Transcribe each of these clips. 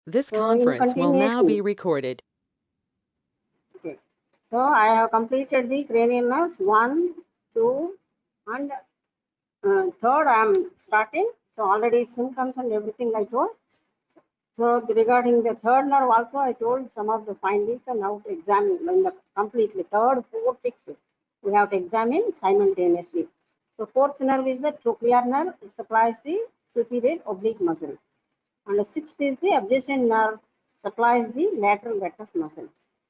This So in conference will now be continuation, recorded. okay. So I have completed the cranial nerves 1, 2, and third I am starting. So already symptoms and everything I told. So regarding the third nerve also, I told some of the findings and how to examine in the completely third, fourth, sixth. We have to examine simultaneously. So fourth nerve is the trochlear nerve. It supplies the superior oblique muscle. And the sixth is the abduction nerve, supplies the lateral rectus muscle.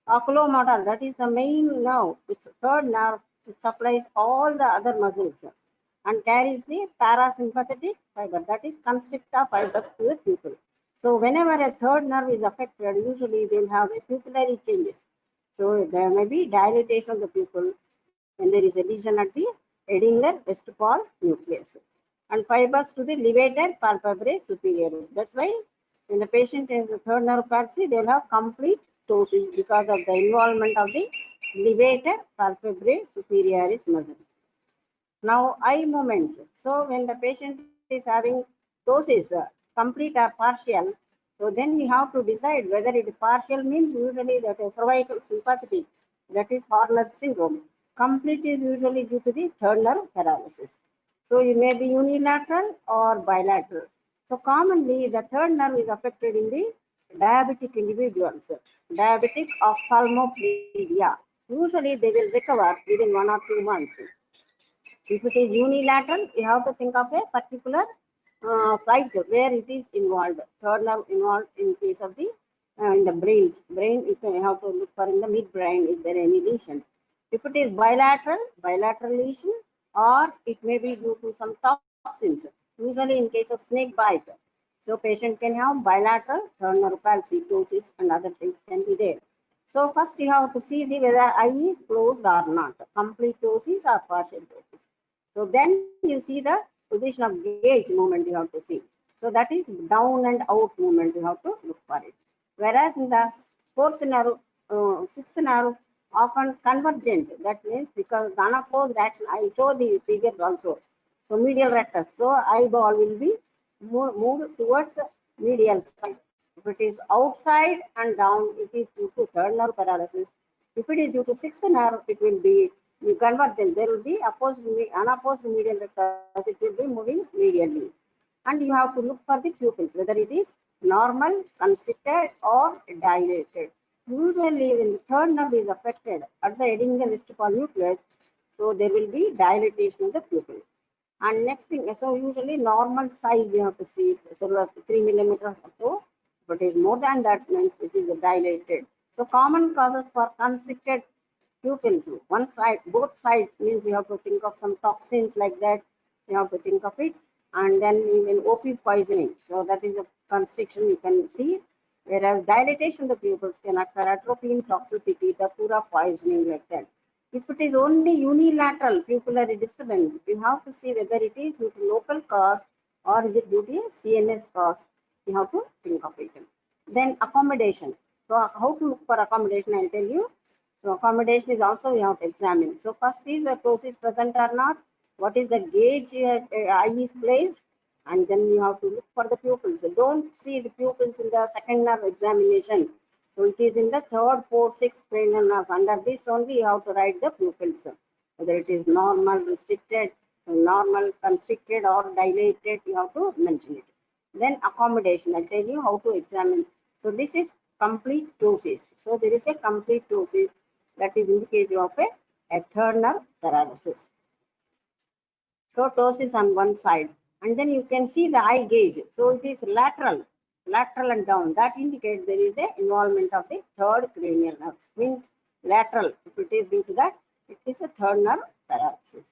Oculomotor, that is the main nerve. It's the third nerve. It supplies all the other muscles and carries the parasympathetic fiber, that is constrictor fibers to the pupil. So whenever a third nerve is affected, usually they'll have a pupillary changes. So there may be dilatation of the pupil when there is a lesion at the Edinger vestibule nucleus. And fibers to the levator palpebrae superioris. That's why when the patient has a third nerve palsy, they will have complete ptosis because of the involvement of the levator palpebrae superioris muscle. Now, eye movements. So, when the patient is having ptosis, complete or partial, so then we have to decide whether it is partial means usually that is cervical sympathetic, that is Horner's syndrome. Complete is usually due to the third nerve paralysis. So, it may be unilateral or bilateral. So, commonly the third nerve is affected in the diabetic individuals, diabetic ophthalmoplegia. Usually they will recover within 1 or 2 months. If it is unilateral, you have to think of a particular site where it is involved. Third nerve involved in case of the in the brain you can have to look for in the midbrain is there any lesion. If it is bilateral lesion, or it may be due to some toxins. Usually in case of snake bite, so patient can have bilateral third nerve palsy, ptosis, and other things can be there. So first you have to see the whether eye is closed or not, complete ptosis or partial ptosis. So then you see the position of gauge movement you have to see. So that is down and out movement you have to look for it. Whereas in the fourth nerve, sixth nerve, often convergent. That means because the unopposed action, I show the figures also. So medial rectus. So eyeball will be moved towards medial side. If it is outside and down, it is due to third nerve paralysis. If it is due to sixth nerve, it will be convergent. There will be unopposed medial rectus. It will be moving medially. And you have to look for the pupils, whether it is normal, constricted, or dilated. Usually, when the third nerve is affected at the Edinger vestibule nucleus, so there will be dilatation of the pupil. And next thing, so usually normal size you have to see, so 3 millimeters or so. But it is more than that means it is dilated. So common causes for constricted pupils, one side, both sides means you have to think of some toxins like that. You have to think of it, and then even OP poisoning. So that is a constriction you can see. Whereas dilatation of the pupils can occur, atropine toxicity, datura poisoning like that. If it is only unilateral pupillary disturbance, you have to see whether it is due to local cause or is it due to a CNS cause. You have to think of it. Then accommodation. So how to look for accommodation, I'll tell you. So accommodation is also we have to examine. So first is a ptosis present or not. What is the gauge eye is placed, and then you have to look for the pupils. So don't see the pupils in the second nerve examination. So it is in the third, fourth, sixth cranial nerves. Under this only you have to write the pupils. Whether it is normal, restricted, normal, constricted, or dilated, you have to mention it. Then accommodation, I'll tell you how to examine. So this is complete ptosis. So there is a complete ptosis that is indicative of a third nerve paralysis. So ptosis on one side, and then you can see the eye gauge. So it is lateral and down. That indicates there is a involvement of the third cranial nerve. Means lateral. If it is due to that, it is a third nerve paralysis.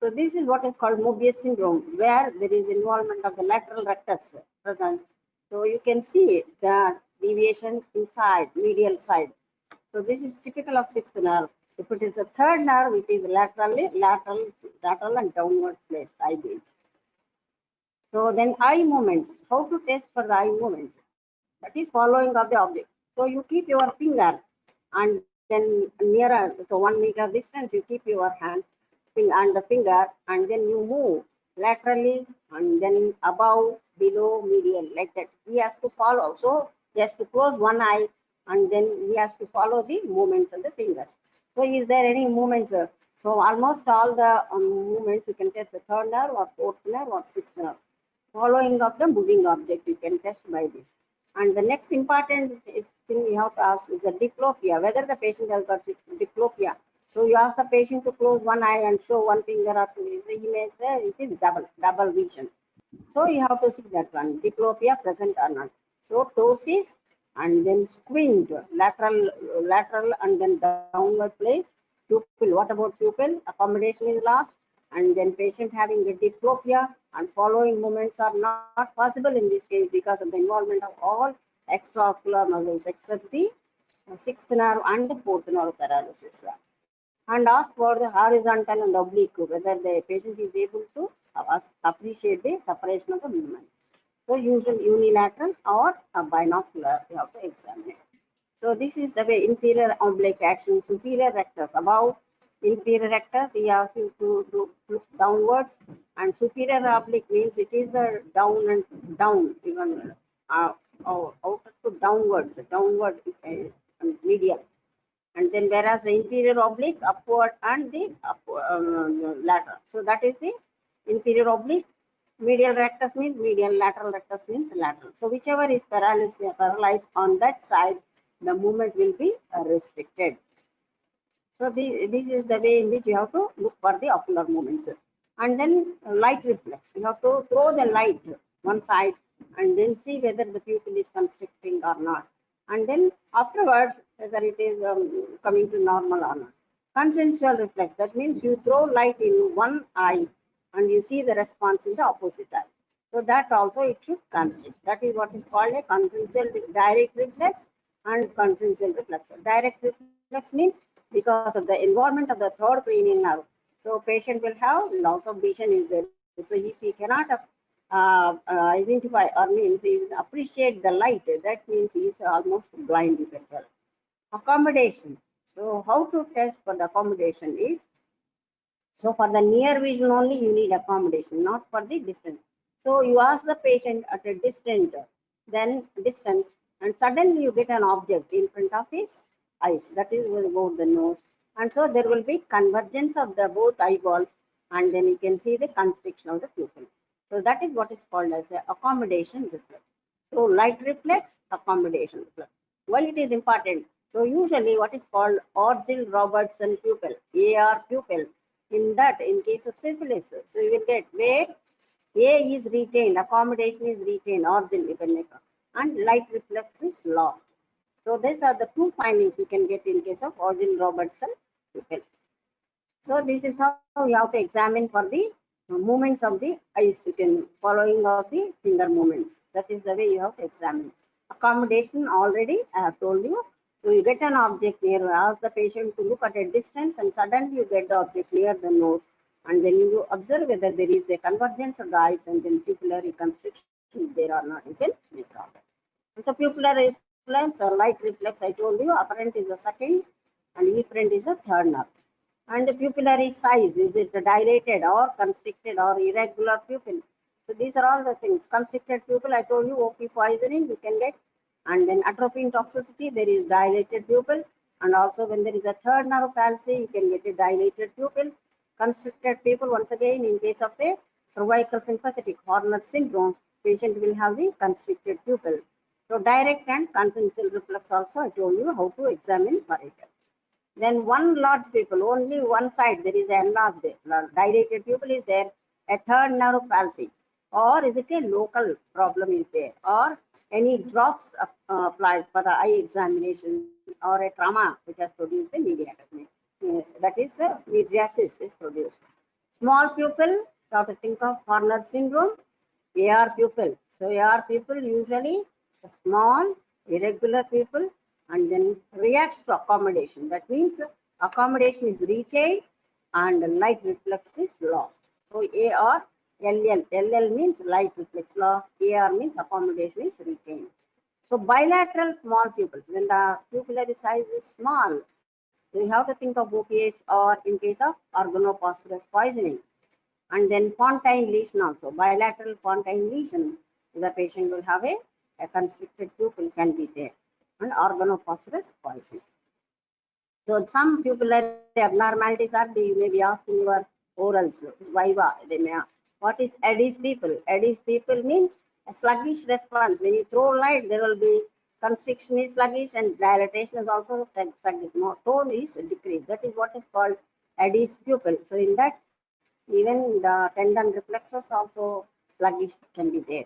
So this is what is called Mobius syndrome, where there is involvement of the lateral rectus present. So you can see the deviation inside, medial side. So this is typical of sixth nerve. If it is a third nerve, it is lateral and downward placed eye gauge. So then eye movements. How to test for the eye movements? That is following of the object. So you keep your finger and then nearer, so 1 meter distance, you keep your hand and the finger, and then you move laterally and then above, below, medial, like that. He has to follow. So he has to close one eye and then he has to follow the movements of the fingers. So is there any movements? So almost all the movements you can test the third nerve or fourth nerve or sixth nerve. Following of the moving object you can test by this. And the next important thing you have to ask is the diplopia, whether the patient has got diplopia. So you ask the patient to close one eye and show one finger or two. He may say it is double vision. So you have to see that one, diplopia present or not. So ptosis and then squint, lateral and then downward place. Pupil, what about pupil? Accommodation is lost, and then patient having a diplopia and following movements are not possible in this case because of the involvement of all extraocular muscles except the sixth nerve and the fourth nerve paralysis. And ask for the horizontal and oblique, whether the patient is able to appreciate the separation of the movement. So usually unilateral or a binocular, you have to examine it. So this is the way inferior oblique action, superior rectus. Above inferior rectus, you have to look downwards, and superior oblique means it is a down and down, even out to downwards, downward medial. And then whereas the inferior oblique upward and the lateral. So that is the inferior oblique. Medial rectus means medial, lateral rectus means lateral. So whichever is paralyzed on that side, the movement will be restricted. So this is the way in which you have to look for the ocular movements. And then light reflex. You have to throw the light one side and then see whether the pupil is constricting or not. And then afterwards, whether it is coming to normal or not. Consensual reflex, that means you throw light in one eye and you see the response in the opposite eye. So that also it should constrict. That is what is called a consensual direct reflex and consensual reflex. Direct reflex means because of the involvement of the third cranial nerve. So patient will have loss of vision is there. So if he cannot identify or means he appreciate the light, that means he is almost blind, you can tell. Accommodation. So how to test for the accommodation is, so for the near vision only you need accommodation, not for the distance. So you ask the patient at a distance, and suddenly you get an object in front of his eyes, that is about the nose. And so there will be convergence of the both eyeballs, and then you can see the constriction of the pupil. So that is what is called as a accommodation reflex. So light reflex, accommodation reflex. Well, it is important. So usually what is called Orgel-Robertson pupil, AR pupil. In that, in case of syphilis, so you will get where A is retained, accommodation is retained, Orgel you can make, and light reflex is lost. So these are the two findings you can get in case of Orgel-Robertson pupil. So this is how you have to examine for the movements of the eyes. You can following of the finger movements. That is the way you have to examine. Accommodation already I have told you. So you get an object near, ask the patient to look at a distance, and suddenly you get the object near the nose, and then you observe whether there is a convergence of the eyes and then pupillary constriction is there or not. You can make out. So pupillary reflex or light reflex, I told you, apparent is a second and efferent is a third nerve. And the pupillary size, is it dilated or constricted or irregular pupil? So these are all the things. Constricted pupil, I told you, OP poisoning you can get. And then atropine toxicity, there is dilated pupil. And also when there is a third nerve palsy, you can get a dilated pupil. Constricted pupil, once again, in case of a cervical sympathetic Horner's syndrome, patient will have the constricted pupil. So direct and consensual reflex also, I told you how to examine for it. Then one large pupil, only one side, there is an enlarged, dilated pupil is there, a third nerve palsy. Or is it a local problem is there? Or any drops applied for the eye examination, or a trauma which has produced the mediator. That is mydriasis is produced. Small pupil, you have to think of Horner's syndrome, AR pupil. So AR pupil usually a small irregular pupil and then reacts to accommodation. That means accommodation is retained and light reflex is lost. So AR, LL means light reflex loss, AR means accommodation is retained. So bilateral small pupils, when the pupillary size is small, so you have to think of opiates or in case of organophosphorus poisoning. And then pontine lesion also, bilateral pontine lesion. the patient will have a constricted pupil can be there, and organophosphorus poison. So some pupillary abnormalities are there. You may be asking your orals, viva, they may ask, what is Addis people? Addis people means a sluggish response. When you throw light, there will be constriction is sluggish and dilatation is also sluggish. No, tone is decreased. That is what is called Addis pupil. So in that, even the tendon reflexes also sluggish can be there.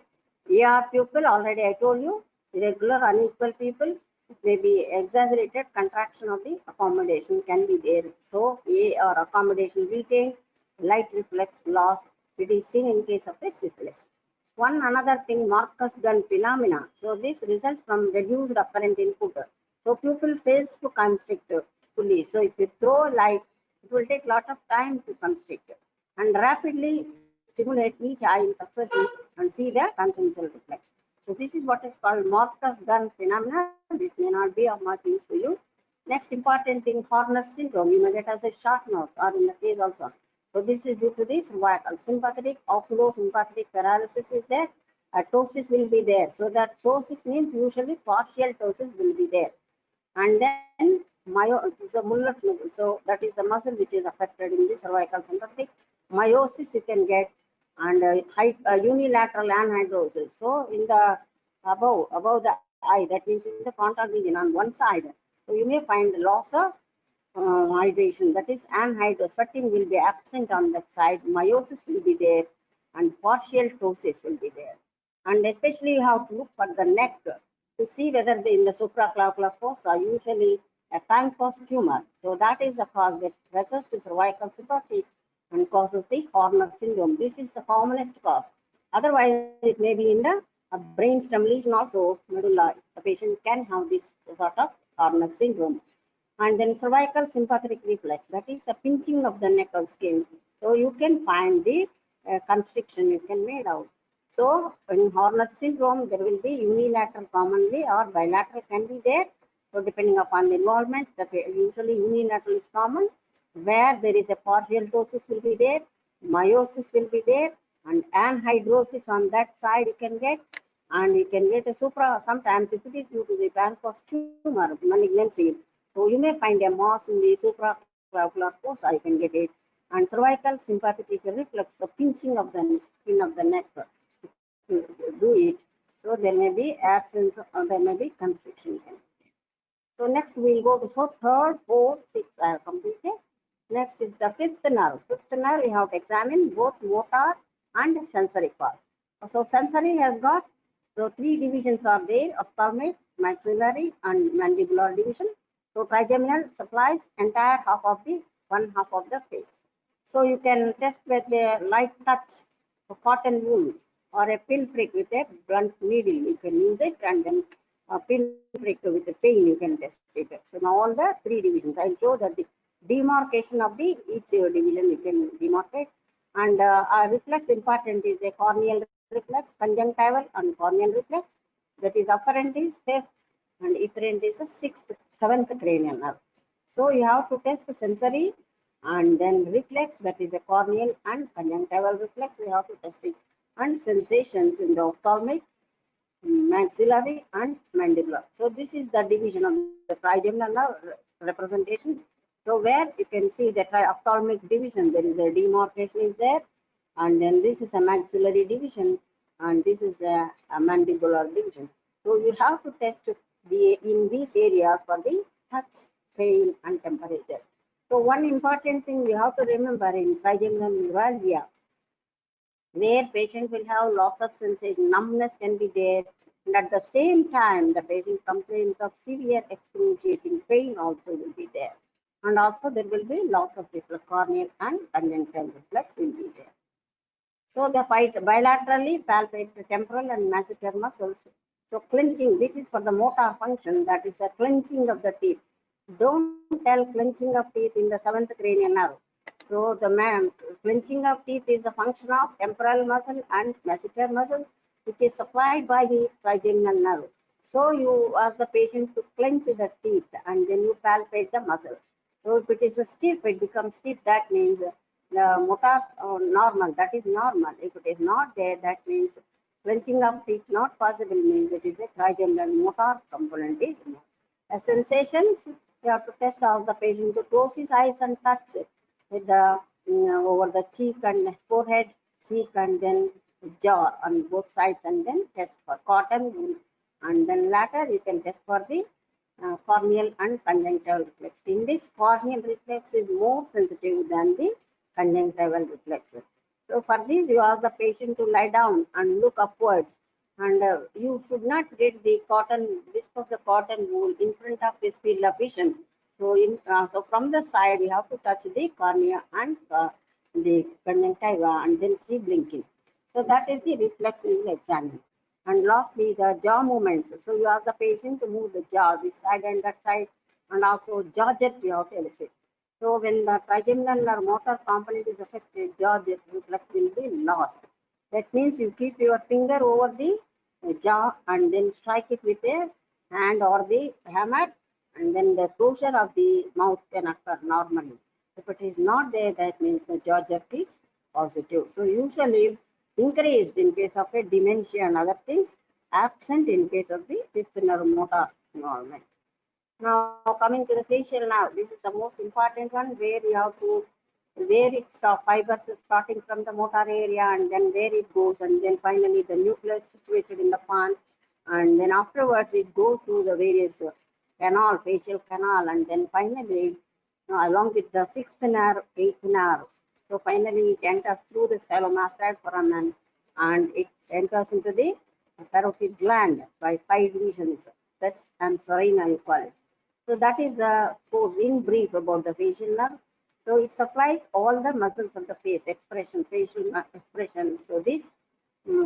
ER pupil, already I told you, irregular, unequal pupil, it may be exaggerated contraction of the accommodation can be there. So A or accommodation retained, light reflex lost. It is seen in case of a syphilis. One another thing, Marcus gun phenomena. So this results from reduced apparent input. So pupil fails to constrict fully. So if you throw light, it will take lot of time to constrict and rapidly stimulate each eye in succession and see the tangential reflex. So this is what is called Marcus gun phenomena. This may not be of much use to you. Next important thing, Horner's syndrome. You may get as a short nose or in the case also. So this is due to the cervical sympathetic, oculosympathetic paralysis is there. A ptosis will be there. So that ptosis means usually partial ptosis will be there. And then so Muller's muscle. So that is the muscle which is affected in the cervical sympathetic. Meiosis you can get, and unilateral anhydrosis. So in the above the eye, that means in the frontal region on one side. So you may find loss of hydration. That is anhydrous. Sweating will be absent on that side. Meiosis will be there, and partial ptosis will be there. And especially you have to look for the neck to see whether in the supraclavicular fossa usually a time-course tumor. So that is the cause that presses the cervical sympathy and causes the Horner syndrome. This is the commonest cause. Otherwise, it may be in the brainstem lesion also, medulla. The patient can have this sort of Horner syndrome. And then cervical sympathetic reflex, that is a pinching of the neck of skin. So you can find the constriction you can made out. So in Horner syndrome, there will be unilateral commonly or bilateral can be there. So depending upon the involvement, usually unilateral is common, where there is a partial ptosis will be there, meiosis will be there, and anhydrosis on that side you can get, and you can get a supra, sometimes if it is due to the pancreas tumor, malignancy, so you may find a mass in the supraclavicular fossa, you can get it, and cervical sympathetic reflex, the pinching of the skin of the neck to do it, so there may be absence or there may be constriction. So next we'll go to third, fourth, sixth I have completed. Next is the fifth nerve. Fifth nerve we have to examine both motor and sensory part. So sensory has got, so three divisions are there, ophthalmic, maxillary and mandibular division. So trigeminal supplies entire one half of the face. So you can test with a light touch, a cotton wool or a pin prick with a blunt needle. You can use it, and then a pin prick with a pain you can test it. So now all the three divisions. I'll show that the demarcation of the each division you can demarcate. And reflex important is a corneal reflex, conjunctival and corneal reflex. That is afferent is fifth and efferent is the seventh cranial nerve. So you have to test the sensory and then reflex, that is a corneal and conjunctival reflex. You have to test it, and sensations in the ophthalmic, maxillary and mandibular. So this is the division of the trigeminal nerve representation. So where you can see the ophthalmic division, there is a demarcation is there, and then this is a maxillary division, and this is a mandibular division. So you have to test in these areas for the touch, pain and temperature. So one important thing you have to remember in trigeminal neuralgia, where patient will have loss of sensation, numbness can be there, and at the same time the patient complains of severe excruciating pain also will be there, and also there will be loss of reflex, corneal and conjunctival reflex will be there. So the bilaterally palpate the temporal and masseter muscles. So clenching, this is for the motor function, that is a clenching of the teeth. Don't tell clenching of teeth in the seventh cranial nerve. So the clenching of teeth is the function of temporal muscle and masseter muscle, which is supplied by the trigeminal nerve. So you ask the patient to clench the teeth, and then you palpate the muscle. So if it is a stiff, it becomes stiff. That means the motor normal. That is normal. If it is not there, that means Clenching of feet not possible means it is a trigeminal motor component is more. Sensations, you have to test out the patient to close his eyes and touch with the over the cheek and forehead, cheek and then jaw on both sides, and then test for cotton wool. And then later you can test for the corneal and conjunctival reflex. In this, corneal reflex is more sensitive than the conjunctival reflex. So for this, you ask the patient to lie down and look upwards, and you should not get the cotton wisp of the cotton wool in front of his field of vision. So from the side, you have to touch the cornea and the conjunctiva, and then see blinking. So that is the reflex we will examine. And lastly, the jaw movements. So you ask the patient to move the jaw this side and that side, and also jaw jerk you have to elicit. So when the trigeminal or motor component is affected, jaw jerk reflex will be lost. That means you keep your finger over the jaw and then strike it with a hand or the hammer, and then the closure of the mouth can occur normally. If it is not there, that means the jaw jerk is positive. So usually increased in case of a dementia and other things, absent in case of the fifth nerve motor involvement. Now coming to the facial nerve, this is the most important one where you have to where it fibers starting from the motor area and then where it goes, and then finally the nucleus situated in the pons, and then afterwards it goes through the various canal, facial canal, and then finally along with the sixth nerve, eighth nerve. So finally it enters through the stylomastoid foramen and it enters into the parotid gland by 5 divisions. Pes and Sorina you call it. So that is the course in brief about the facial nerve. So it supplies all the muscles of the face, expression, facial expression. So this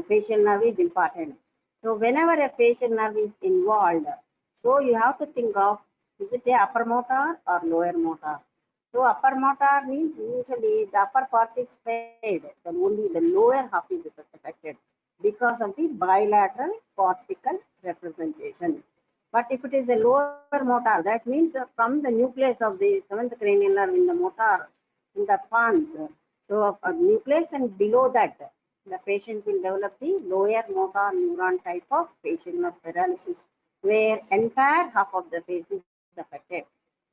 facial nerve is important. So whenever a facial nerve is involved, so you have to think of, is it a upper motor or lower motor? So upper motor means usually the upper part is paid, then only the lower half is affected because of the bilateral cortical representation. But if it is a lower motor, that means from the nucleus of the seventh cranial nerve in the motor, in the pons, so a nucleus and below that, the patient will develop the lower motor neuron type of facial nerve paralysis, where entire half of the face is affected.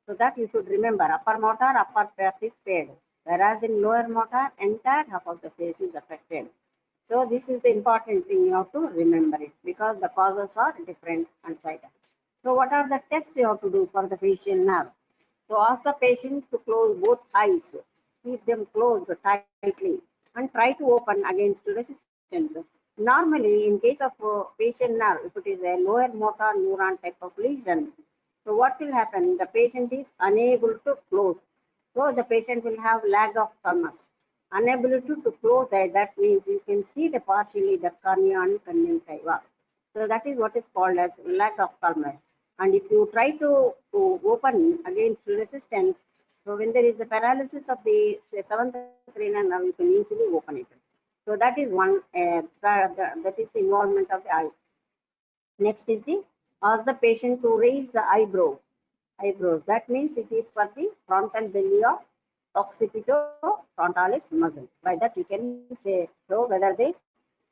So that you should remember, upper motor, upper part is paid, whereas in lower motor, entire half of the face is affected. So this is the important thing you have to remember it, because the causes are different and side. So what are the tests you have to do for the facial nerve? So ask the patient to close both eyes, keep them closed tightly, and try to open against resistance. Normally, in case of facial nerve, if it is a lower motor neuron type of lesion, so what will happen? The patient is unable to close. So the patient will have lag of thermus. Unability to close that means you can see the partially the cornea and conjunctiva. So that is what is called as lag of thermus. And if you try to open against resistance, so when there is a paralysis of the seventh cranial nerve, you can easily open it. So that is one, that is the involvement of the eye. Next is the ask the patient to raise the eyebrows. That means it is for the frontal belly of occipitofrontalis muscle. By that you can say so whether the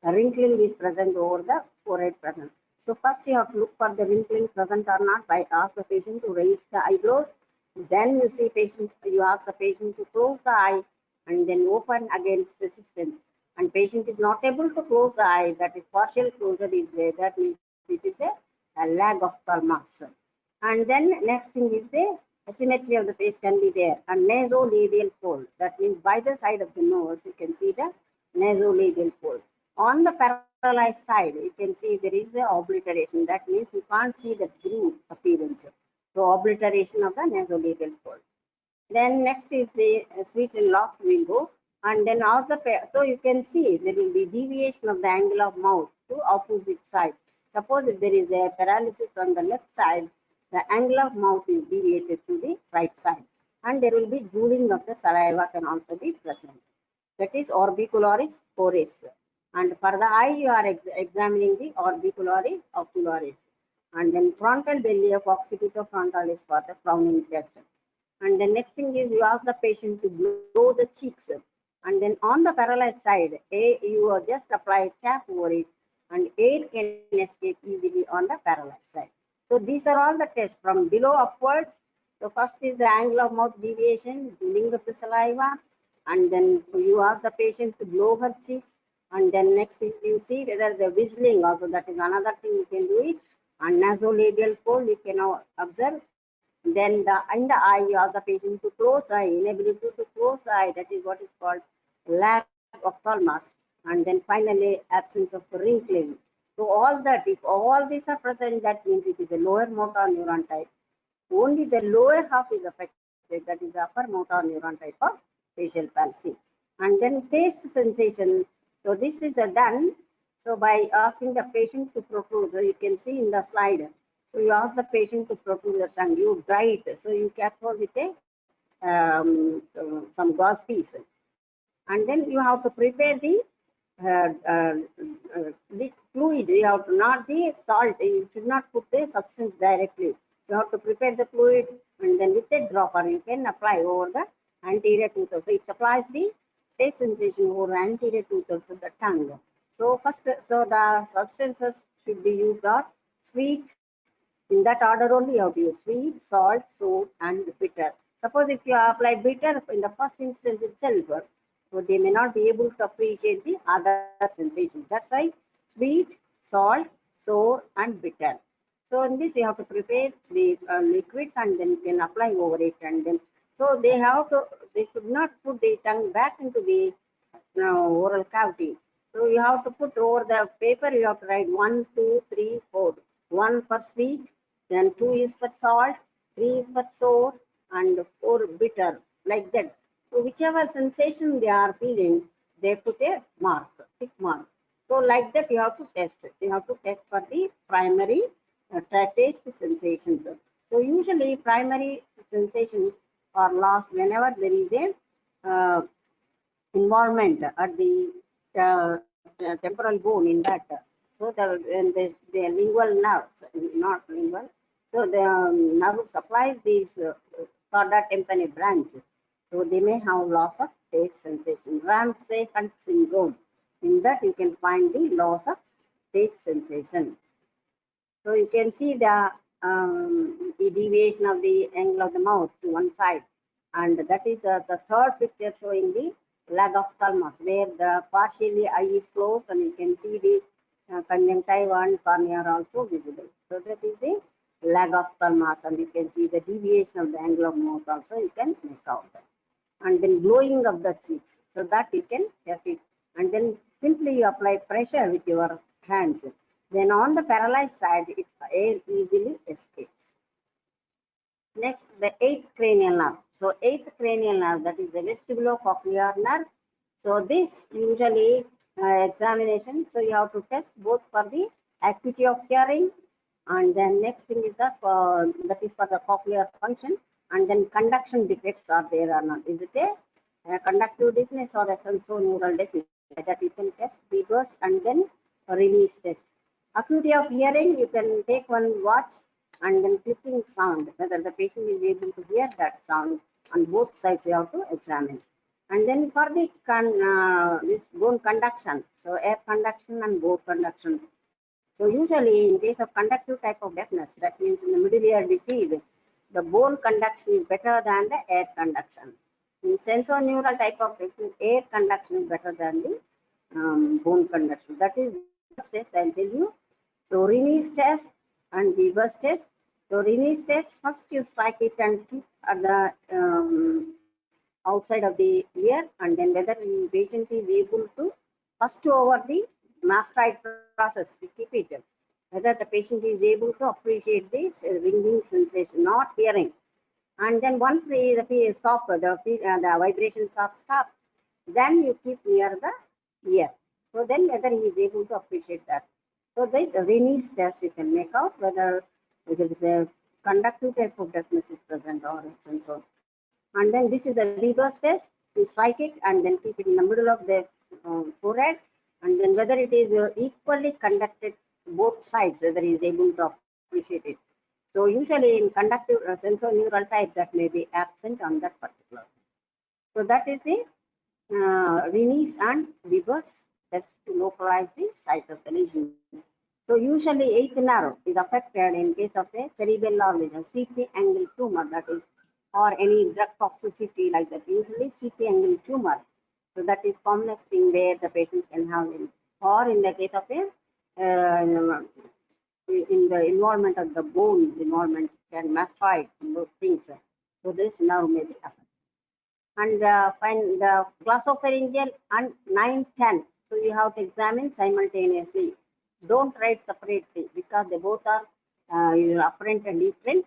wrinkling is present over the forehead present. So first you have to look for the wrinkling present or not by ask the patient to raise the eyebrows. Then you see patient, you ask the patient to close the eye and then open against resistance. And patient is not able to close the eye, that is partial closure is there. That means it is a lag of thermus. And then next thing is the asymmetry of the face can be there. And nasolabial fold, that means by the side of the nose you can see the nasolabial fold. On the paralyzed side you can see there is a obliteration, that means you can't see the groove appearance. So obliteration of the nasolabial fold. Then next is the sweet and loss will go, and then ask the so you can see there will be deviation of the angle of mouth to opposite side. Suppose if there is a paralysis on the left side, the angle of mouth is deviated to the right side, and there will be drooling of the saliva can also be present. That is orbicularis oris. And for the eye, you are examining the orbicularis ocularis. And then frontal belly of occipitofrontalis for the frowning test. And the next thing is you ask the patient to blow the cheeks. And then on the paralyzed side, you just apply tap over it. and air can escape easily on the paralyzed side. So these are all the tests from below upwards. So first is the angle of mouth deviation, filling of the saliva, and then you ask the patient to blow her cheeks, and then next is you see whether the whistling also, that is another thing you can do it, and nasolabial fold you can now observe. Then in the eye you ask the patient to close eye, inability to close eye, that is what is called lack of ophthalmos, and then finally absence of wrinkling. So all that, if all these are present, that means it is a lower motor neuron type. Only the lower half is affected, that is the upper motor neuron type of facial palsy. And then taste sensation. So this is done. So by asking the patient to protrude, so you can see in the slide. So you ask the patient to protrude the tongue, you dry it. So you capture with a some gauze piece, and then you have to prepare the fluid. You have to, not the salt. You should not put the substance directly. You have to prepare the fluid, and then with a dropper you can apply over the anterior two-thirds. So it supplies the taste sensation over anterior two-thirds of the tongue. So first, so the substances should be used are sweet. In that order only you have to use sweet, salt, sour, and bitter. Suppose if you apply bitter in the first instance itself, so they may not be able to appreciate the other sensations. That's why sweet, salt, sour, and bitter. So in this you have to prepare the liquids and then you can apply over it, and then so they should not put the tongue back into the oral cavity. So you have to put over the paper, you have to write 1, 2, 3, 4. 1 for sweet, then 2 is for salt, 3 is for sour, and 4 bitter, like that. So whichever sensation they are feeling, they put a mark, tick mark. So like that you have to test it. You have to test for the primary taste sensations. So usually primary sensations are lost whenever there is a involvement at the temporal bone in that. So the lingual nerves, not lingual. So the nerve supplies these chorda tympani branch. So they may have loss of taste sensation. Ramsay-Hunt syndrome. In that you can find the loss of taste sensation. So you can see the deviation of the angle of the mouth to one side, and that is the third picture showing the lag of ophthalmos, where the partially eye is closed, and you can see the conjunctiva and cornea are also visible. So that is the lag of ophthalmos, and you can see the deviation of the angle of mouth also you can make out. And then glowing of the cheeks, so that you can test it, and then simply you apply pressure with your hands. Then on the paralyzed side, air easily escapes. Next, the eighth cranial nerve. So eighth cranial nerve, that is the vestibulocochlear nerve. So this usually examination, so you have to test both for the acuity of hearing, and then next thing is the that is for the cochlear function, and then conduction defects are there or not. Is it a conductive deafness or a sensorineural deafness? That you can test Begos and then release test. Acuity of hearing, you can take one watch and then clicking sound, whether the patient is able to hear that sound. On both sides you have to examine. And then for the this bone conduction, so air conduction and bone conduction. So usually in case of conductive type of deafness, that means in the middle ear disease, the bone conduction is better than the air conduction. In sensorineural type of deafness, air conduction is better than the bone conduction. That is Begos test, I'll tell you. So Rennie's test and Begos test. So Rennie's test, first you strike it and keep at the outside of the ear, and then whether the patient is able to first over the mastoid process to keep it, whether the patient is able to appreciate this ringing sensation, not hearing. And then once the stop, the vibrations are stopped, then you keep near the ear. So then whether he is able to appreciate that. So the Rennie's test you can make out whether it is a conductive type of deafness is present or so. And then this is a Begos test. You strike it and then keep it in the middle of the forehead, and then whether it is equally conducted both sides, whether he is able to appreciate it. So usually in conductive sensorineural type, that may be absent on that particular. So that is the Rennie's and Begos test to localize the site of the lesion. So usually eighth nerve is affected in case of a cerebellar lesion, CP angle tumor, that is, or any drug toxicity like that. Usually CP angle tumor. So that is commonest thing where the patient can have it. Or in the case of a in the involvement of the bone involvement can mastoid those things. So this nerve may be affected. And find the glossopharyngeal and 9-10. So you have to examine simultaneously. Don't write separately because they both are apparent and different.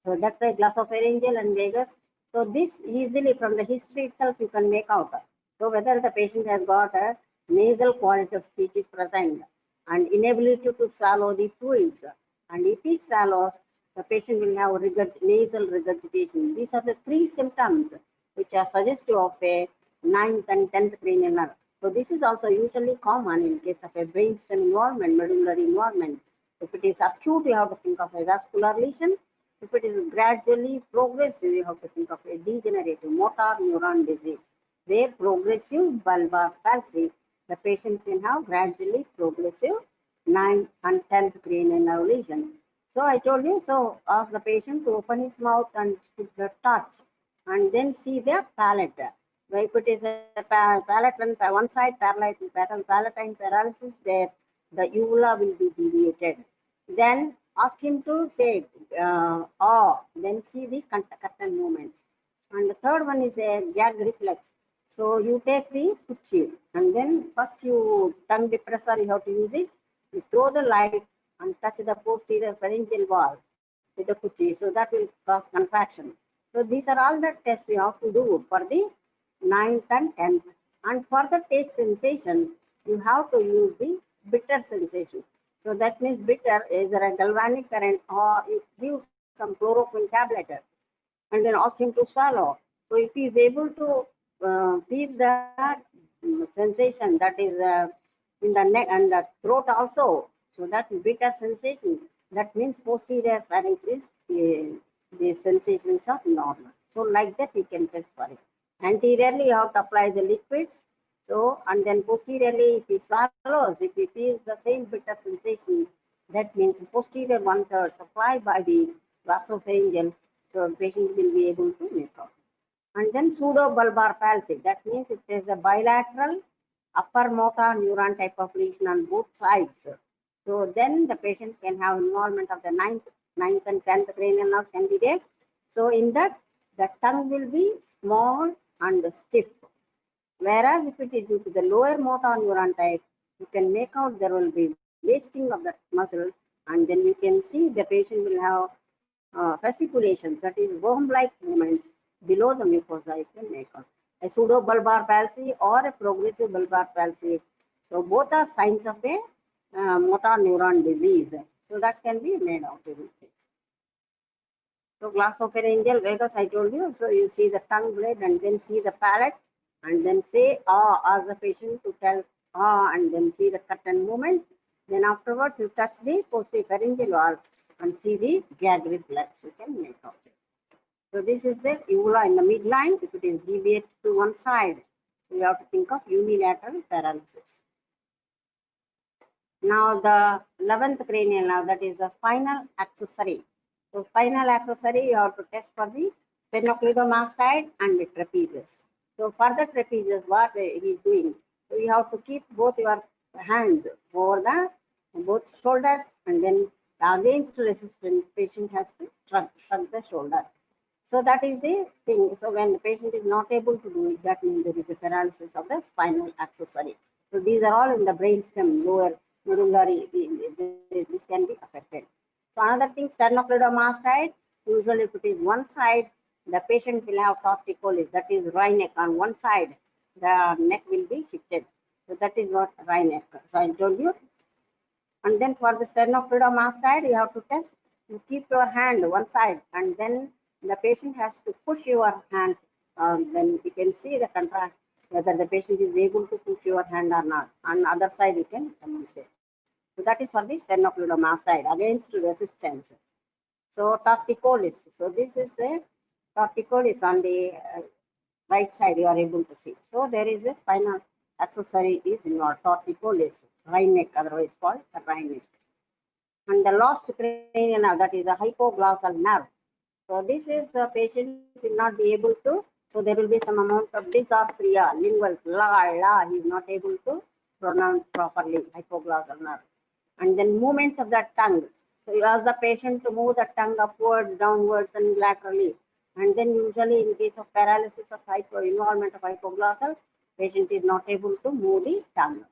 So that's why glossopharyngeal and vagus. So this easily from the history itself you can make out. So whether the patient has got a nasal quality of speech is present and inability to swallow the fluids. And if he swallows, the patient will have nasal regurgitation. These are the three symptoms which are suggestive of a 9th and 10th cranial nerve. So this is also usually common in case of a brainstem involvement, medullary involvement. If it is acute, you have to think of a vascular lesion. If it is gradually progressive, you have to think of a degenerative motor neuron disease, where progressive bulbar palsy, the patient can have gradually progressive 9th and 10th cranial nerve lesion. So I told you, so ask the patient to open his mouth and put the touch and then see the palate. If it is a palate one side palatine paralysis, there the uvula will be deviated. Then ask him to say then see the curtain movements. And the third one is a gag reflex. So you take the kuchi and then first you tongue depressor, you have to use it. You throw the light and touch the posterior pharyngeal wall with the kuchi. So that will cause contraction. So these are all the tests we have to do for the 9th and 10th. And for the taste sensation, you have to use the bitter sensation. So that means bitter is a galvanic current, or you give some chloroquine tablet and then ask him to swallow. So if he is able to feel the sensation that is in the neck and the throat also, so that bitter sensation, that means posterior pharynx is the sensations are normal. So like that we can test for it. Anteriorly you have to apply the liquids. So and then posteriorly if he swallows, if he feels the same bitter sensation, that means posterior 1/3 supplied by the glossopharyngeal, so the patient will be able to make out. And then pseudobulbar palsy, that means it is a bilateral upper motor neuron type of lesion on both sides. So then the patient can have involvement of the 9th and 10th cranial nerves can be there. So in that, the tongue will be small and stiff. Whereas if it is due to the lower motor neuron type, you can make out there will be wasting of that muscle, and then you can see the patient will have fasciculations, that is worm-like movements below the mucosa. You can make out a pseudobulbar palsy or a progressive bulbar palsy. So both are signs of a motor neuron disease. So that can be made out in this. So glossopharyngeal vagus, I told you. So you see the tongue blade and then see the palate and then say ask the patient to tell and then see the curtain movement. Then afterwards you touch the posterior pharyngeal wall and see the gag reflex. You can make out it. So this is the uvula in the midline. If it is deviated to one side, you have to think of unilateral paralysis. Now the 11th cranial nerve, that is the spinal accessory. So spinal accessory, you have to test for the sternocleidomastoid and the trapezius. So for the trapezius, what he is doing, so you have to keep both your hands over the both shoulders, and then against resistance, patient has to shrug the shoulder. So that is the thing. So when the patient is not able to do it, that means there is a paralysis of the spinal accessory. So these are all in the brainstem, lower medullary. This can be affected. So another thing, sternocleidomastoid. Usually, if it is one side, the patient will have torticollis. That is wry neck on one side. The neck will be shifted. So that is what wry neck. So I told you. And then for the sternocleidomastoid, you have to test. You keep your hand one side, and then the patient has to push your hand. Then you can see the contrast, whether the patient is able to push your hand or not. On the other side, you can demonstrate. So that is for the sternocleidomastoid against resistance. So torticollis. So this is a torticollis on the right side. You are able to see. So there is a spinal accessory is involved, torticollis, right neck, otherwise called the right neck. And the lost cranial nerve, that is a hypoglossal nerve. So this is the patient will not be able to, so there will be some amount of dysarthria, lingual, la, he is not able to pronounce properly, hypoglossal nerve. And then movements of the tongue. So you ask the patient to move the tongue upwards, downwards, and laterally. And then usually in case of paralysis of involvement of hypoglossal, patient is not able to move the tongue.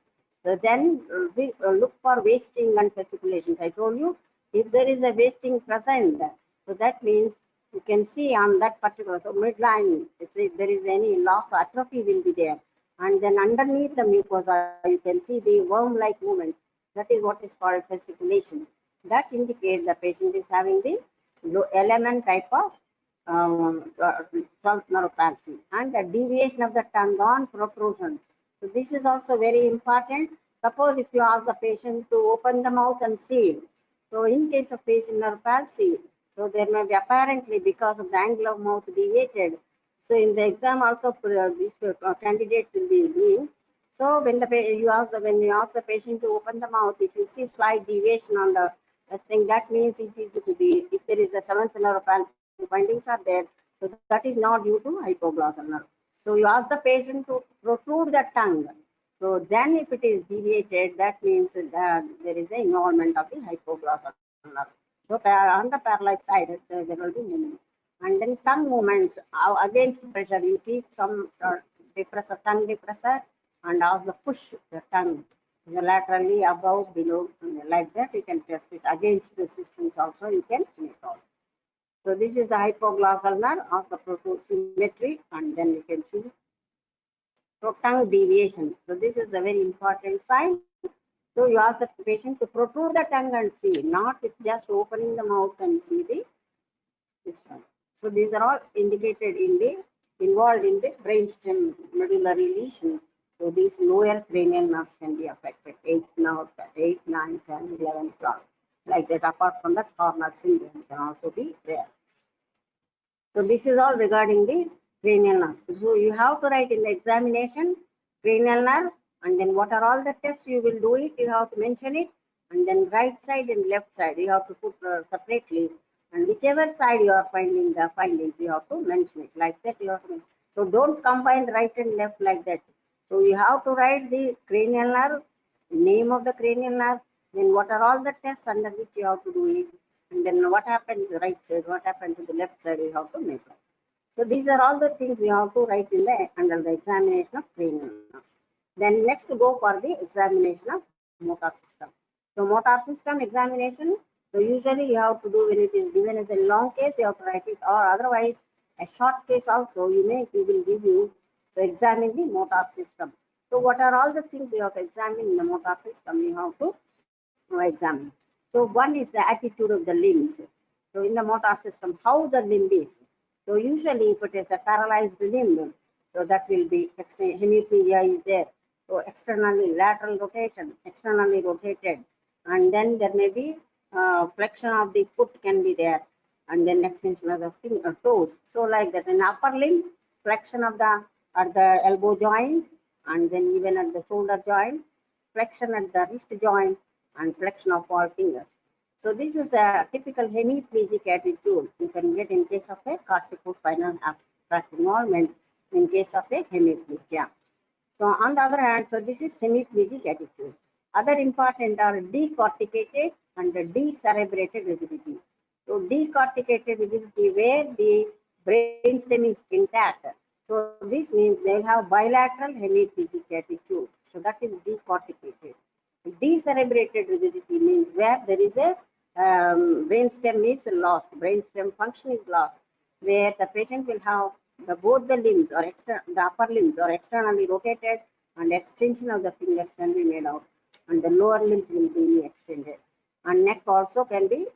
So then we look for wasting and fasciculations. I told you, if there is a wasting present, so that means you can see on that particular, so midline, if there is any loss, atrophy will be there. And then underneath the mucosa, you can see the worm-like movement. That is what is called fasciculation. That indicates the patient is having the low element type of nerve palsy and the deviation of the tongue on protrusion. So this is also very important. Suppose if you ask the patient to open the mouth and see, so in case of patient nerve palsy, so there may be apparently because of the angle of mouth deviated. So in the exam also this candidate will be doing. So when you ask the patient to open the mouth, if you see slight deviation on the thing, that means it is to be, if there is a seventh nerve palsy findings are there, so that is not due to hypoglossal nerve. So you ask the patient to protrude the tongue. So then if it is deviated, that means that there is an involvement of the hypoglossal nerve. So on the paralyzed side, there will be movement. And then tongue movements, against pressure, you keep some depressor, tongue depressor, and also push the tongue laterally, above, below, like that. You can test it against resistance also, you can make out. So this is the hypoglossal nerve of the protrude symmetry, and then you can see so tongue deviation. So this is a very important sign. So you ask the patient to protrude the tongue and see, not with just opening the mouth and see this one. So these are all indicated in the involved in the brainstem medullary lesion. So these lower cranial nerves can be affected, 8, 9, 10, 11, 12. Like that, apart from that, HORNER'S syndrome can also be there. So this is all regarding the cranial nerves. So you have to write in the examination cranial nerve, and then what are all the tests you will do it, you have to mention it, and then right side and left side you have to put separately, and whichever side you are finding the findings you have to mention it like that. You have to mention. So don't combine right and left like that. So you have to write the cranial nerve, name of the cranial nerve, then what are all the tests under which you have to do it, and then what happened to the right side, what happened to the left side, you have to make it. So these are all the things we have to write in the under the examination of cranial nerves. Then next to go for the examination of motor system. So motor system examination, so usually you have to do when it is given as a long case, you have to write it, or otherwise a short case also you will give you. So examine the motor system. So what are all the things you have to examine in the motor system? You have to examine. So one is the attitude of the limbs. So in the motor system, how the limb is. So usually if it is a paralyzed limb, so that will be hemiplegia is there. So externally lateral rotation, externally rotated, and then there may be flexion of the foot can be there, and then extension of the toes. So like that in upper limb, flexion of the at the elbow joint, and then even at the shoulder joint, flexion at the wrist joint, and flexion of all fingers. So this is a typical hemiplegic attitude you can get in case of a corticospinal tract involvement, in case of a hemiplegia. So on the other hand, so this is hemiplegic attitude. Other important are decorticated and decerebrated rigidity. So decorticated rigidity where the brainstem is intact. So this means they have bilateral hemiplegic attitude. So that is decorticated. Decerebrated rigidity means where there is a brainstem is lost, brainstem function is lost, where the patient will have both the limbs or the upper limbs are externally rotated, and extension of the fingers can be made out, and the lower limbs will be extended, and neck also can be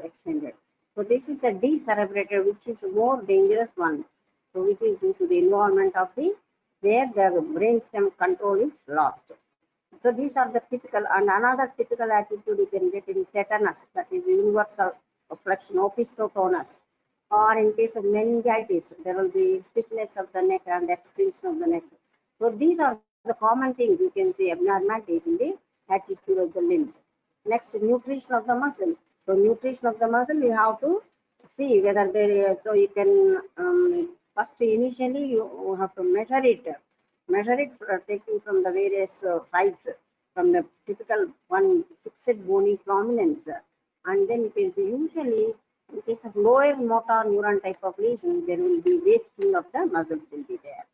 extended. So this is a decerebrated, which is a more dangerous one. So which is due to the involvement of the where the brainstem control is lost. So these are the typical, and another typical attitude you can get in tetanus, that is universal flexion, opisthotonus, or in case of meningitis, there will be stiffness of the neck and extension of the neck. So these are the common things you can see abnormalities in the attitude of the limbs. Next, nutrition of the muscle. So nutrition of the muscle, you have to see whether there is, so you can first initially you have to measure it taking from the various sides, from the typical one fixed bony prominence, and then you can see usually in case of lower motor neuron type of lesion, there will be wasting of the muscles will be there.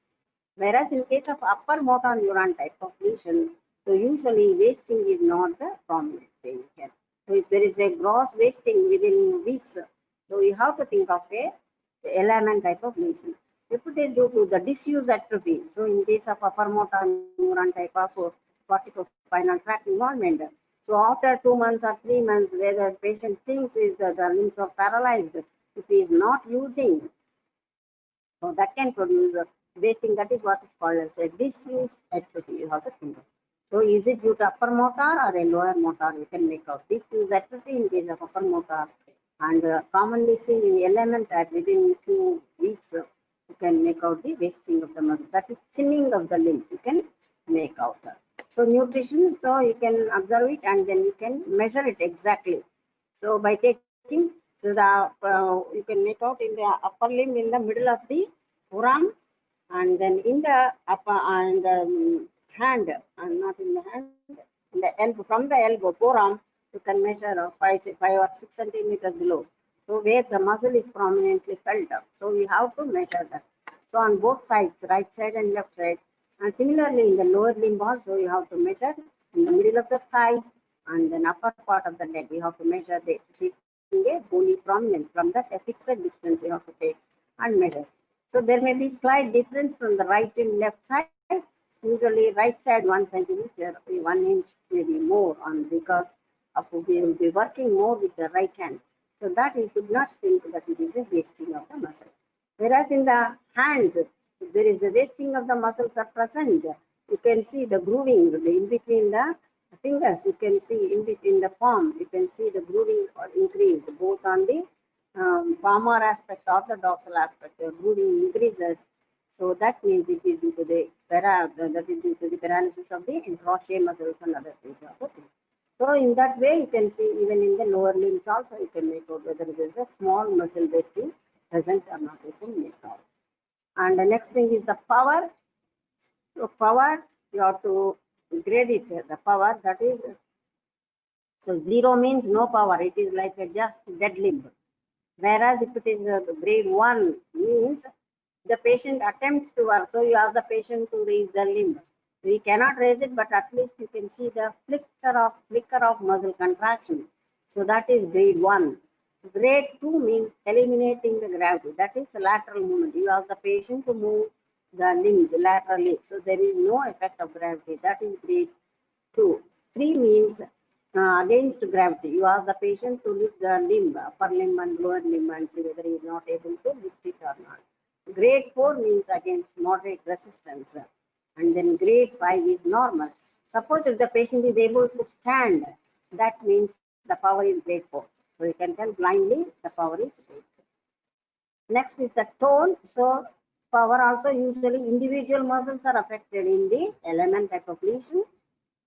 Whereas in case of upper motor neuron type of lesion, so usually wasting is not the prominent thing here. So if there is a gross wasting within weeks, so you have to think of a element type of lesion. If it is due to the disuse atrophy, so in case of upper motor neuron type of corticospinal tract involvement, so after 2 months or 3 months, where the patient thinks is that the limbs are paralyzed, if he is not using, so that can produce wasting. That is what is called as a disuse atrophy. You have to think of. So is it due to upper motor or a lower motor? You can make out disuse atrophy in case of upper motor, and commonly seen in element that within 2 weeks you can make out the wasting of the muscle. That is thinning of the limbs. You can make out. So nutrition. So you can observe it and then you can measure it exactly. So by taking, so the you can make out in the upper limb in the middle of the forearm, and then in the upper and the hand, and not in the hand, in the elbow, from the elbow forearm, you can measure 5 or 6 centimeters below. So where the muscle is prominently felt up. So we have to measure that. So on both sides, right side and left side, and similarly in the lower limb also you have to measure in the middle of the thigh and then upper part of the leg. You have to measure the a bony prominence from that a fixed distance you have to take and measure. So there may be slight difference from the right and left side. Usually right side 1 centimeter, 1 inch maybe more on because of we will be working more with the right hand. So that you should not think that it is a wasting of the muscle. Whereas in the hands, if there is a wasting of the muscles are present, you can see the grooving in between the fingers. You can see in between the palm, you can see the grooving or increased both on the palmar aspect or the dorsal aspect. The grooving increases. So that means it is due to the paralysis of the interosseous muscles and other things. So in that way, you can see even in the lower limbs also, you can make out whether there is a small muscle wasting present or not. You can make out. And the next thing is the power. So power, you have to grade it. The power, that is, so 0 means no power. It is like a just dead limb. Whereas if it is grade 1 means the patient attempts to work. So you ask the patient to raise the limb. We cannot raise it, but at least you can see the flicker of muscle contraction. So that is grade 1. Grade 2 means eliminating the gravity. That is lateral movement. You ask the patient to move the limbs laterally. So there is no effect of gravity. That is grade 2. 3 means against gravity. You ask the patient to lift the limb, upper limb and lower limb, and see whether he is not able to lift it or not. Grade 4 means against moderate resistance. And then grade 5 is normal. Suppose if the patient is able to stand, that means the power is grade 4. So you can tell blindly the power is grade 4. Next is the tone. So power also usually individual muscles are affected in the element type of lesion,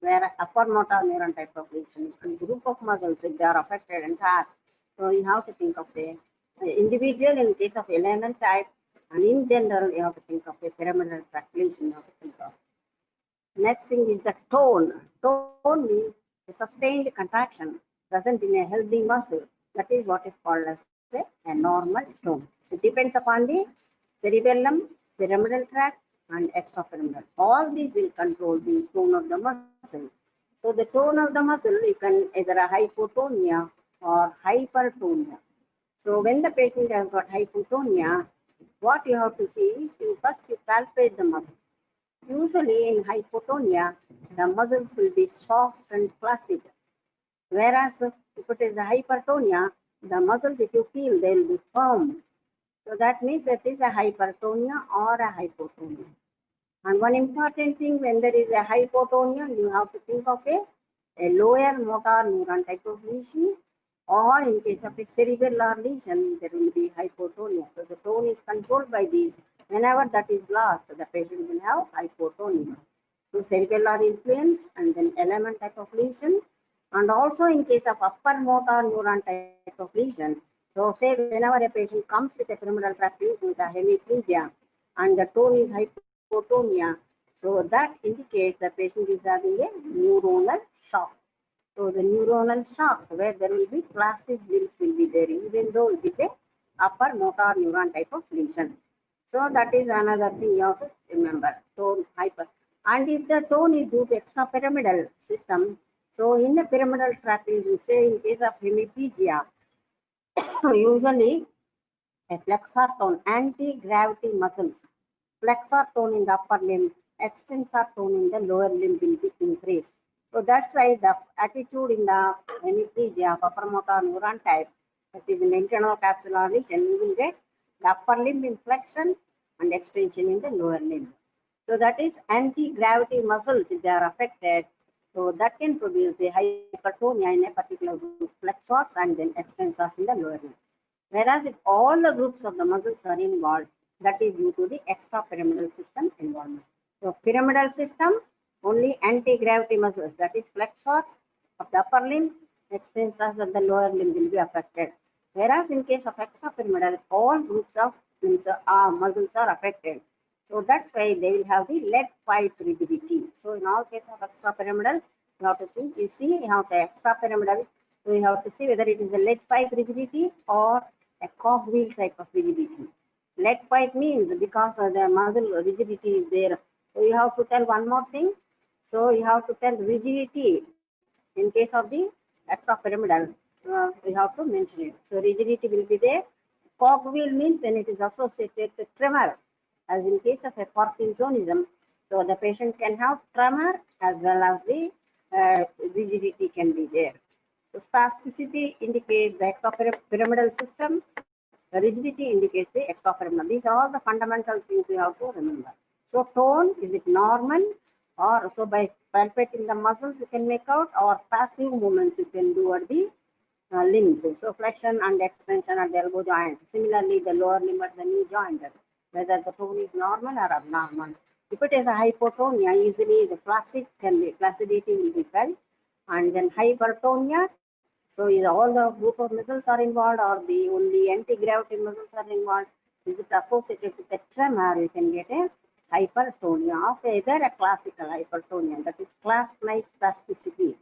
where upper motor neuron type of lesion and group of muscles if they are affected entire. So you have to think of the individual in case of element type, and in general you have to think of a pyramidal tract lesion. You have to think of. Next thing is the tone. Tone means a sustained contraction present in a healthy muscle. That is what is called as a normal tone. It depends upon the cerebellum, pyramidal tract, and extrapyramidal. All these will control the tone of the muscle. So the tone of the muscle, you can either a hypotonia or hypertonia. So when the patient has got hypotonia, what you have to see is you palpate the muscle. Usually in hypotonia, the muscles will be soft and flaccid. Whereas if it is a hypertonia, the muscles, if you feel, they will be firm. So that means it is a hypertonia or a hypotonia. And one important thing, when there is a hypotonia, you have to think of a lower motor neuron type of lesion, or in case of a cerebellar lesion, there will be hypotonia. So the tone is controlled by these. Whenever that is lost, the patient will have hypotonia. So cerebellar influence and then element type of lesion. And also in case of upper motor neuron type of lesion. So say whenever a patient comes with a pyramidal fracture with a hemiplegia and the tone is hypotonia, so that indicates the patient is having a neuronal shock. So the neuronal shock where there will be flaccid limbs will be there even though it is a upper motor neuron type of lesion. So that is another thing you have to remember, tone hyper. And if the tone is due to extrapyramidal system, so in the pyramidal fractures, we say in case of hemiplegia, usually a flexor tone, anti-gravity muscles, flexor tone in the upper limb, extensor tone in the lower limb will be increased. So that's why the attitude in the hemiplegia of upper motor neuron type, that is an internal capsular lesion, you will get the upper limb inflection and extension in the lower limb. So that is anti-gravity muscles, if they are affected, so that can produce the hypertonia in a particular group, flexors and then extensors in the lower limb. Whereas if all the groups of the muscles are involved, that is due to the extrapyramidal system involvement. So pyramidal system, only anti-gravity muscles, that is flexors of the upper limb, extensors of the lower limb will be affected. Whereas in case of extrapyramidal, all groups of muscles are affected. So that's why they will have the lead pipe rigidity. So in all cases of extrapyramidal, you have to think, you see, you have the extrapyramidal, so you have to see whether it is a lead pipe rigidity or a cogwheel type of rigidity. Lead pipe means because the muscle rigidity is there. So you have to tell one more thing. So you have to tell rigidity in case of the extrapyramidal. We have to mention it. So rigidity will be there. Cogwheel means when it is associated with tremor, as in case of a Parkinsonism. So the patient can have tremor as well as the rigidity can be there. So spasticity indicates the extrapyramidal system. The rigidity indicates the extrapyramidal. These are all the fundamental things we have to remember. So tone, is it normal? Or so by palpating the muscles you can make out, or passive movements you can do at the limbs. So flexion and extension at the elbow joint. Similarly, the lower limb at the knee joint, whether the tone is normal or abnormal. If it is a hypotonia, usually the flaccidity will be felt, and then hypertonia. So is all the group of muscles are involved, or the only anti-gravity muscles are involved? Is it associated with a tremor? You can get a hypertonia of either a classical hypertonia, that is clasp-like spasticity.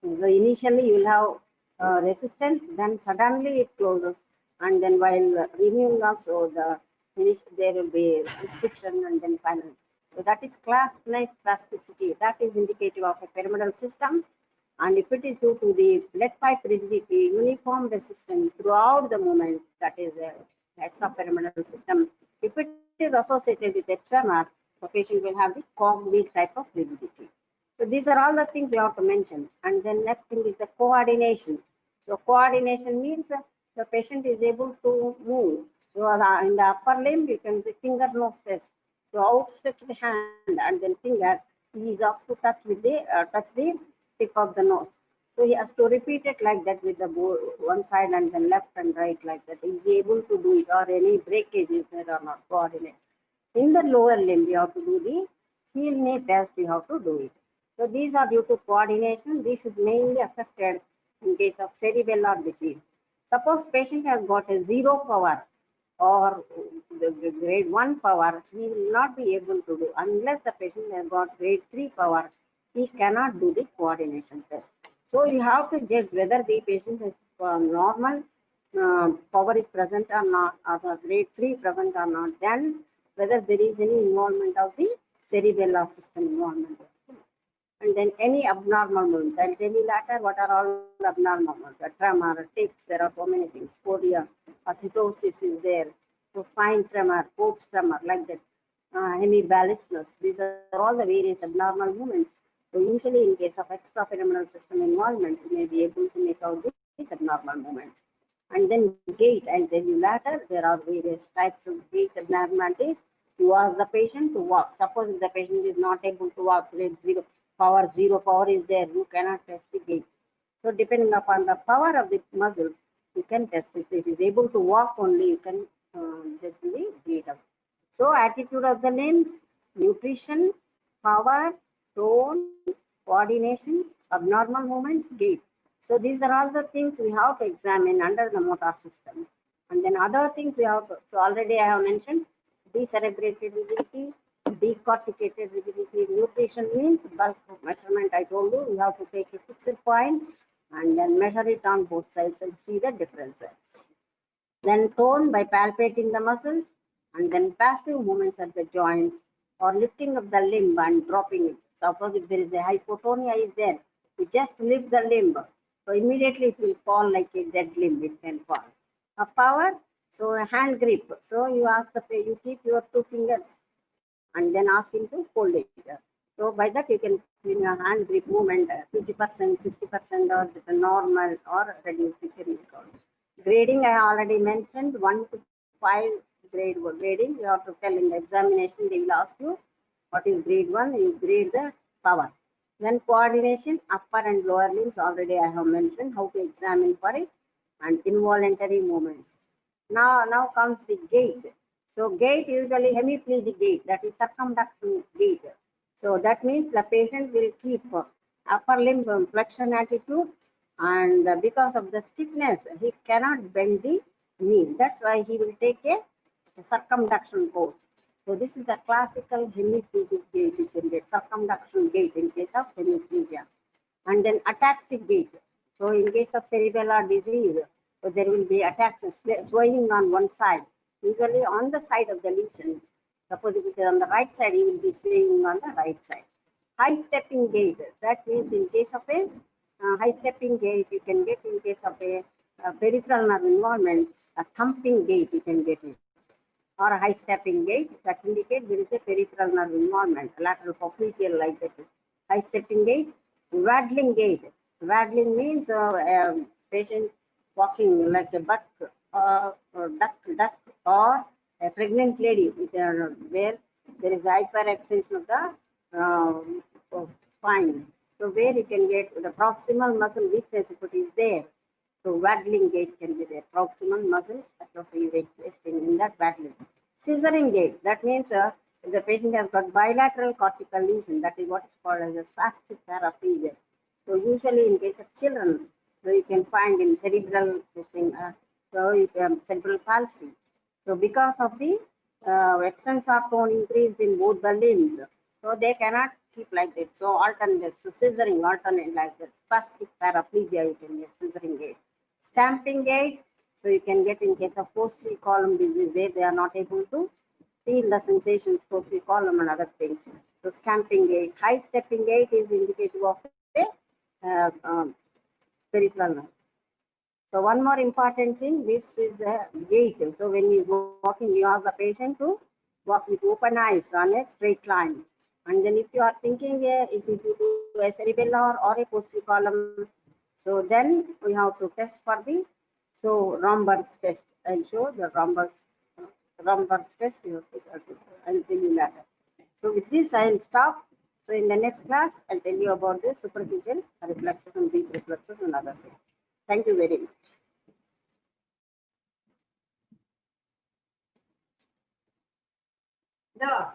So initially you will have resistance, then suddenly it closes, and then while renewing also there will be restriction and then finally. So that is clasp-like spasticity. That is indicative of a pyramidal system. And if it is due to the lead pipe rigidity, uniform resistance throughout the movement, that is the extrapyramidal system. If it is associated with a tremor, the patient will have the cogwheel type of rigidity. So these are all the things you have to mention. And then next thing is the coordination. So coordination means the patient is able to move. So in the upper limb, you can see finger nose test. So outstretch the hand and then finger, he is asked to touch with the tip of the nose. So he has to repeat it like that with the one side and then left and right like that. He is able to do it, or any breakage is there or not, coordinate. In the lower limb, you have to do the heel knee test, you have to do it. So these are due to coordination. This is mainly affected in case of cerebellar disease. Suppose patient has got a 0 power or the grade 1 power, he will not be able to do unless the patient has got grade 3 power. He cannot do the coordination test. So you have to judge whether the patient is normal power is present or not, or the grade 3 present or not, then whether there is any involvement of the cerebellar system involvement. And then any abnormal movements. I'll tell you later what are all abnormal movements. The tremor, tics, there are so many things. Phodia, acidosis is there. So fine tremor, Pope's tremor, like that. Hemibalismus. These are all the various abnormal movements. So usually in case of extrapyramidal system involvement, you may be able to make out these abnormal movements. And then gait, I'll tell you later, there are various types of gait abnormalities. You ask the patient to walk. Suppose if the patient is not able to walk, grade 0 power is there, you cannot test the gait. So depending upon the power of the muscles, you can test it. If it is able to walk only, you can judge the gait. So attitude of the limbs, nutrition, power, tone, coordination, abnormal movements, gait. So these are all the things we have to examine under the motor system. And then other things we have to, so already I have mentioned decerebrated rigidity, decorticated rigidity. Nutrition means bulk measurement. I told you, you have to take a fixed point and then measure it on both sides and see the differences. Then tone by palpating the muscles, and then passive movements at the joints or lifting of the limb and dropping it. Suppose if there is a hypotonia is there, you just lift the limb, so immediately it will fall like a dead limb, it can fall. A power, so a hand grip. So you ask you keep your two fingers and then ask him to hold it. So by that you can in your hand grip movement 50%, 60% or normal or reduced. You can record. Grading I already mentioned 1 to 5 grade grading. You have to tell in the examination they will ask you what is grade 1. You grade the power. Then coordination upper and lower limbs already I have mentioned how to examine for it, and involuntary movements. Now comes the gait. So gait usually hemiplegic gait, that is circumduction gait. So that means the patient will keep upper limb flexion attitude, and because of the stiffness, he cannot bend the knee. That's why he will take a circumduction pose. So this is a classical hemiplegic gait. You can get circumduction gait in case of hemiplegia. And then ataxic gait. So in case of cerebellar disease, so there will be ataxia, swaying on one side, usually on the side of the lesion. Suppose if it is on the right side, he will be swaying on the right side. High stepping gait, that means in case of a high stepping gait, you can get in case of a peripheral nerve involvement, a thumping gait you can get it. Or a high stepping gait, that indicates there is a peripheral nerve involvement, lateral popliteal like that. High stepping gait, waddling gait. Waddling means patient walking like a buck or duck, or a pregnant lady where there is hyperextension of the spine. So where you can get the proximal muscle weakness if it is there. So waddling gait can be there. Proximal muscle atrophy wasting in that waddling. Scissoring gait, that means the patient has got bilateral cortical lesion, that is what is called as a spastic paraplegia. So usually in case of children, so you can find in cerebral cerebral palsy. So because of the extensor tone increased in both the limbs, so they cannot keep like that. So alternate, so scissoring alternate like that. Spastic paraplegia, you can get scissoring gait. Stamping gait, so you can get in case of posterior column disease where they are not able to feel the sensations, posterior column and other things. So stamping gait. High stepping gait is indicative of a peripheral nerve. So one more important thing, this is a gait. So when you are walking, you ask the patient to walk with open eyes on a straight line. And then if you are thinking if you do a cerebellar or a posterior column, so then we have to test for the Romberg's test. I'll show the Romberg's test. I'll tell you later. So with this, I'll stop. So in the next class, I'll tell you about the superficial reflexes and deep reflexes and other things. Thank you very much. The